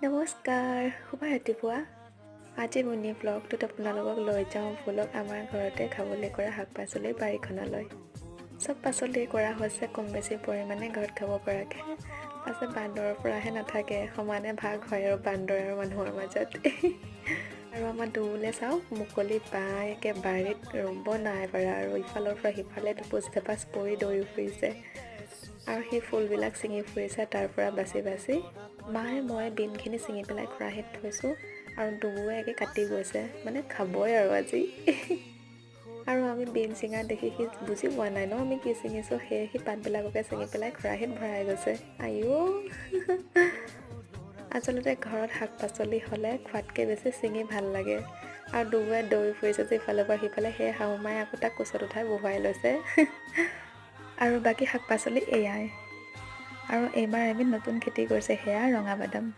নমস্কাৰ, শুভ ৰাতিপুৱা। আজি মিনি ব্লগটোত আপোনালোকক লৈ যাওঁ ব'লক আমাৰ ঘৰতে খাবলৈ কৰা শাক পাচলিৰ বাৰীখনলৈ। চব পাচলি কৰা হৈছে কম বেছি পৰিমাণে ঘৰত খাব পৰাকৈ। পাছত বান্দৰৰ পৰাহে নাথাকে, সমানে ভাগ হয় আৰু বান্দৰ আৰু মানুহৰ মাজত। আৰু আমাৰ দূৰলৈ চাওঁ, মুকলি বাঁহ একে বাৰীত ৰুব নাই পাৰা আৰু ইফালৰ পৰা সিফালে দুপোজ টেপাচ পৰি দৌৰি ফুৰিছে। আৰু সেই ফুলবিলাক ছিঙি ফুৰিছে তাৰ পৰা বাচি বাচি। মায়ে মই বিনখিনি ছিঙি পেলাই খৰাহিত থৈছোঁ আৰু ডুবুৱে একে কাটি গৈছে, মানে খাবই আৰু আজি। আৰু আমি বিন ছিঙা দেখি সি বুজি পোৱা নাই ন আমি কি ছিঙিছোঁ, সেয়ে সি পাতবিলাককে ছিঙি পেলাই খৰাহিত ভৰাই গৈছে। আইও। আচলতে ঘৰত শাক পাচলি হ'লে খোৱাতকৈ বেছি ছিঙি ভাল লাগে। আৰু ডুবুৱে দৌৰি ফুৰিছে যে ইফালৰ পৰা সিফালে, সেয়ে শাহুমায়ে আকৌ তাক কোচত উঠাই বহুৱাই লৈছে। আৰু বাকী শাক পাচলি এয়াই। আৰু এইবাৰ এবিধ নতুন খেতি কৰিছে, সেয়া ৰঙা বাদাম।